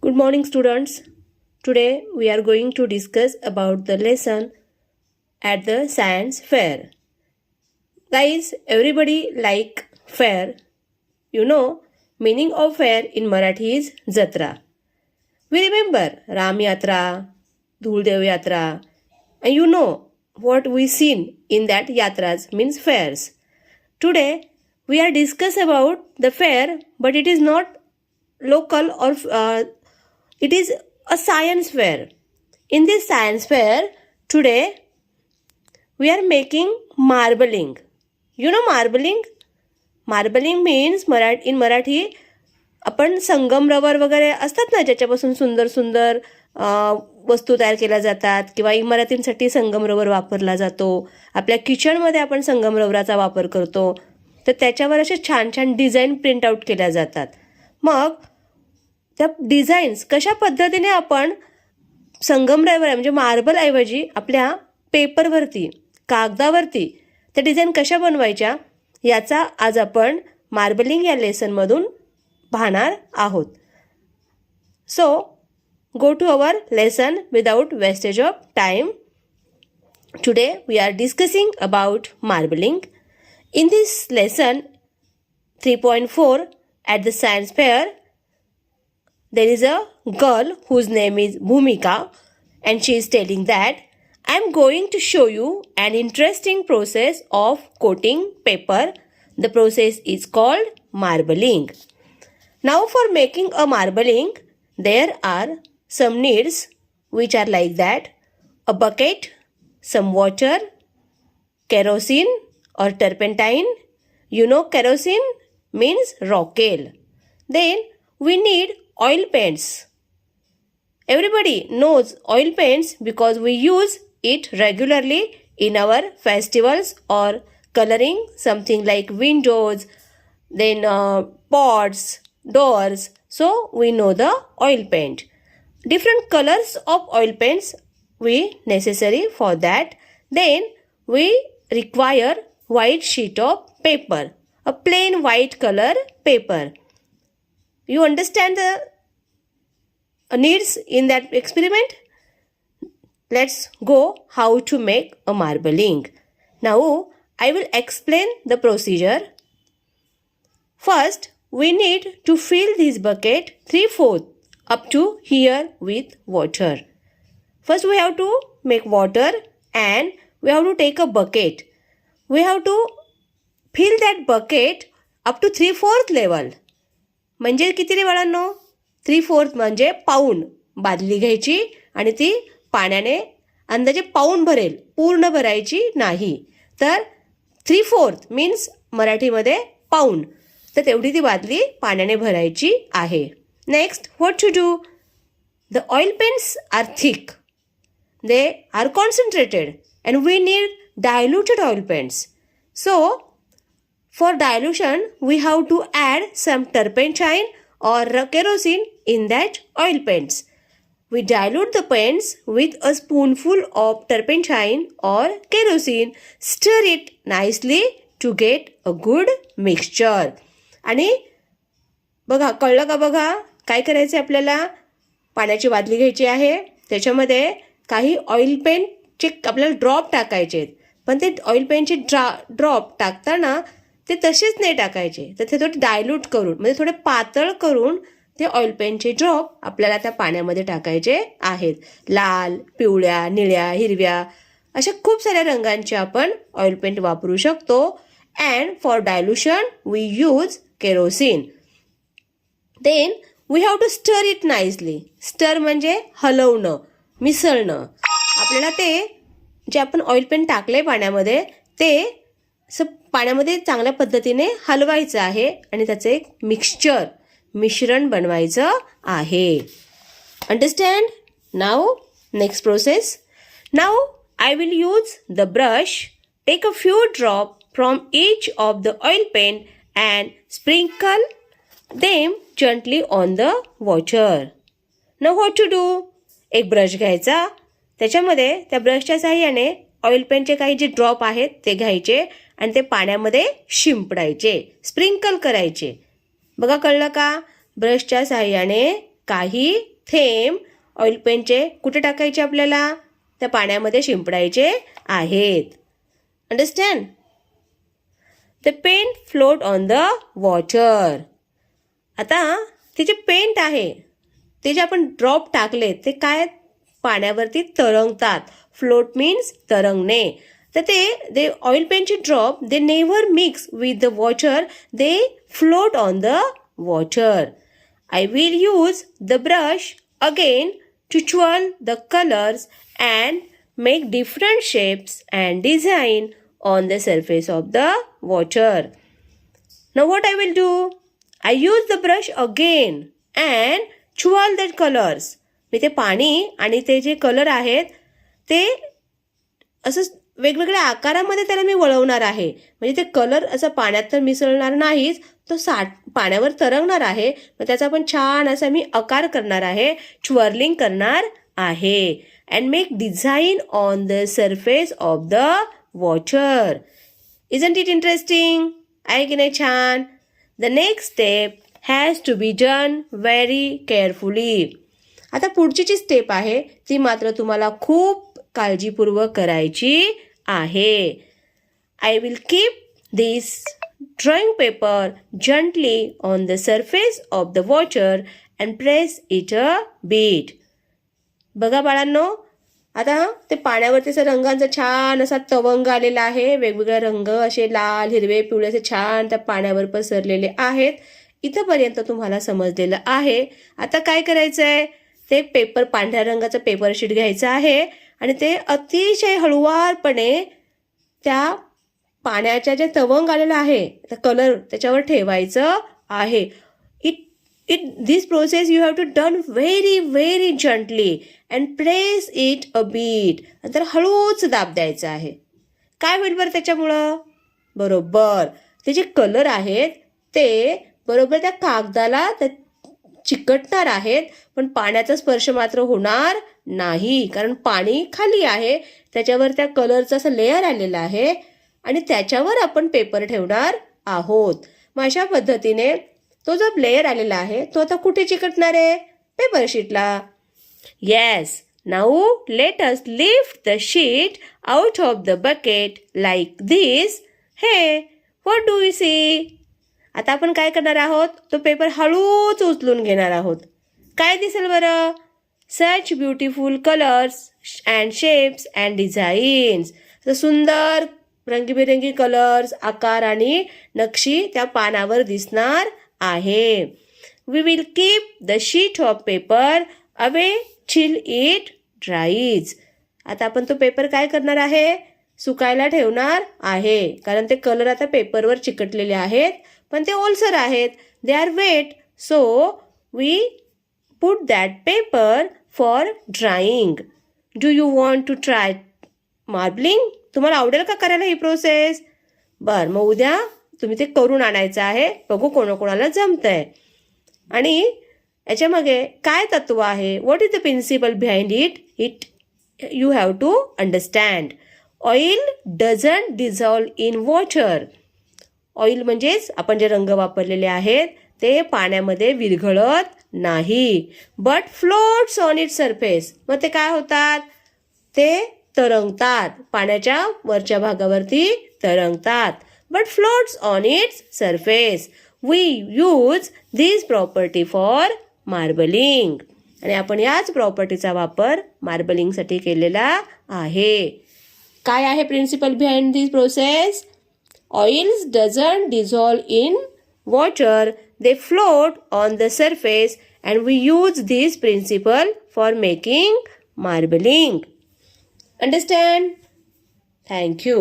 Good morning, students. Today we are going to discuss about the lesson at the science fair. Guys, everybody like fair. You know, meaning of fair in Marathi is Jatra. We remember Ram Yatra, Dhuldev Yatra, and you know what we seen in that yatras means fairs. Today we are discuss about the fair, but it is not local or it is a science fair. In this science fair, today we are making marbling. You know marbling? Marbling means in Maraठी आपण संगमरवर वगैरे असतात ना ज्याच्यापासून सुंदर सुंदर वस्तू तयार केल्या जातात किंवा इमारतींसाठी संगमरवर वापरला जातो. आपल्या किचनमध्ये आपण संगमरवराचा वापर करतो. तर त्याच्यावर असे छान छान डिझाईन प्रिंट आउट केल्या जातात. मग त्या डिझाईन्स कशा पद्धतीने आपण संगमरवर म्हणजे मार्बल ऐवजी आपल्या पेपरवरती कागदावरती त्या डिझाईन कशा बनवायच्या याचा आज आपण मार्बलिंग या लेसनमधून पाहणार आहोत. So go to our lesson without wastage of time. Today we are discussing about marbling. In this lesson 3.4 at the science fair, there is a girl whose name is Bhumika and she is telling that I am going to show you an interesting process of coating paper. The process is called marbling. Now for making a marbling, there are some needs which are like that: a bucket, some water, kerosene or turpentine. You know kerosene means rockale. Then we need oil paints. Everybody knows oil paints because we use it regularly in our festivals or coloring something like windows, then pots, doors. So we know the oil paint. Different colors of oil paints we necessary for that. Then we require white sheet of paper, a plain white color paper. You understand the needs in that experiment? Let's go how to make a marbling. Now I will explain the procedure. First, we need to fill this bucket 3/4 up to here with water. First we have to make water and we have to take a bucket. We have to fill that bucket up to 3/4 level. म्हणजे किती रे बाळांनो? 3/4 म्हणजे पाऊण बादली घ्यायची आणि ती पाण्याने अंदाजे पाऊण भरेल, पूर्ण भरायची नाही. तर 3/4 मीन्स मराठीमध्ये पाऊण. तर तेवढी ती बादली पाण्याने भरायची आहे. Next, what to do? The oil paints are thick. They are concentrated and we need diluted oil paints. So, for dilution, we have to add some turpentine or kerosene in that oil paints. We dilute the paints with a spoonful of turpentine or kerosene. Stir it nicely to get a good mixture. आणि बघा, कळलं का? बघा काय करायचं आपल्याला. पाण्याची बादली घ्यायची आहे, त्याच्यामध्ये काही ऑइल पेंटचे आपल्याला ड्रॉप टाकायचे आहेत. पण ते ऑइल पेंटचे ड्रॉप टाकताना ते तसेच नाही टाकायचे, तर ते थोडे डायल्यूट करून म्हणजे थोडे पातळ करून ते ऑइल पेंटचे ड्रॉप आपल्याला त्या पाण्यामध्ये टाकायचे आहेत. लाल, पिवळ्या, निळ्या, हिरव्या अशा खूप साऱ्या रंगांचे आपण ऑइल पेंट वापरू शकतो. And for dilution we use kerosene. Then we have to stir it nicely. Stir म्हणजे हलवणं, मिसळणं. आपल्याला ते जे आपण ऑइल पेंट टाकले पाण्यामध्ये ते पाण्यामध्ये चांगल्या पद्धतीने हलवायचं आहे आणि त्याचं एक मिश्रण बनवायचं आहे. Understand? Now next process. Now I will use the brush. Take a few drop from each of the oil paint and sprinkle them gently on the water. Now what to do? एक brush घ्यायचा, त्याच्यामध्ये त्या ब्रशच्या साहाय्याने oil पेंटचे काही जे drop आहेत ते घ्यायचे आणि ते पाण्यामध्ये शिंपडायचे, स्प्रिंकल करायचे. बघा कळलं का? ब्रशच्या साहाय्याने काही थेंब ऑइल पेनचे कुठे टाकायचे आपल्याला? त्या पाण्यामध्ये शिंपडायचे आहेत. Understand? The paint float on the water. आता ते जे पेंट आहे ते जे आपण ड्रॉप टाकले ते काय पाण्यावरती तरंगतात. फ्लोट मीन्स तरंगणे. तर ते ऑइल पेंटचे drop they never mix with the water, they float on the water. I will use the brush again to swirl the colors and make different shapes and design on the surface of the water. Now what I will do? I use the brush again and swirl the colors. मी ते पाणी आणि ते जे colour आहेत ते असं वेगवेगळ्या आकारामध्ये त्याला मी वळवणार आहे. म्हणजे ते कलर असं पाण्यात तर मिसळणार नाहीच, तो पाण्यावर तरंगणार आहे. मग त्याचा आपण छान असा मी आकार करणार आहे, स्वर्लिंग करणार आहे. And make design on the surface of the water. Isn't it interesting? आहे की नाही छान? The next step has to be done very carefully. आता पुढची जी स्टेप आहे ती मात्र तुम्हाला खूप काळजीपूर्वक करायची आहे. I will keep this drawing paper gently on the surface of the water and press it a bit. बघा बाळांनो, आता ते पाण्यावरती असं रंगांचा छान असा तवंग आलेला आहे. वेगवेगळे रंग असे लाल, हिरवे, पिवळे असे छान त्या पाण्यावर पसरलेले आहेत. इथंपर्यंत तुम्हाला समजलेलं आहे. आता काय करायचं आहे? ते पेपर, पांढऱ्या रंगाचं पेपर शीट घ्यायचं आहे आणि ते अतिशय हळुवारपणे त्या पाण्याच्या जे तवंग आलेलं आहे कलर त्याच्यावर ठेवायचं आहे. This process you have to done very very gently and press it a bit. नंतर हळूच दाब द्यायचा आहे. काय होईल बरं त्याच्यामुळं? बरोबर ते जे कलर आहेत ते बरोबर त्या कागदाला चिकटणार आहेत, पण पाण्याचा स्पर्श मात्र होणार नाही, कारण पाणी खाली आहे, त्याच्यावर त्या कलरचं असं लेअर आलेलं आहे आणि त्याच्यावर आपण पेपर ठेवणार आहोत. मग अशा पद्धतीने तो जो लेअर आलेला आहे तो आता कुठे चिकटणार आहे? पेपर शीटला. Yes, now let us lift the sheet out of the bucket like this. हे व्हॉट डू यू सी? आता आपण काय करणार आहोत? तो पेपर हळूच उचलून घेणार आहोत. काय दिसेल बरं? Such beautiful colours and shapes and designs. सुंदर रंगीबेरंगी कलर्स, आकार आणि नक्षी त्या पानावर दिसणार आहे. We will keep the sheet of paper away till it dries. आता आपण तो पेपर काय करणार आहे? सुकायला ठेवणार आहे, कारण ते कलर आता पेपरवर चिकटलेले आहेत, पण ते ओलसर आहेत. They are wet, so we put that paper for drawing. Do you want to try marbling? तुम्हाला आवडेल का करायला ही प्रोसेस? बरं, मग उद्या तुम्ही ते करून आणायचं आहे. बघू कोणाकोणाला जमतंय. आणि याच्यामागे काय तत्व आहे? What is the principle behind it you have to understand. Oil doesn't dissolve in water. Oil म्हणजेच आपण जे रंग वापरलेले आहेत ते पाण्यामध्ये विरघळत नाही, but floats on it surface. मग ते काय होतात? ते तरंगतात, पाण्याच्या वरच्या भागावरती तरंगतात, but floats on its surface. We use this property for marbling. आणि आपण याच प्रॉपर्टीचा वापर मार्बलिंगसाठी केलेला आहे. काय आहे principle behind this process? Oils doesn't dissolve in water, they float on the surface and we use this principle for making marbling. Understand? Thank you.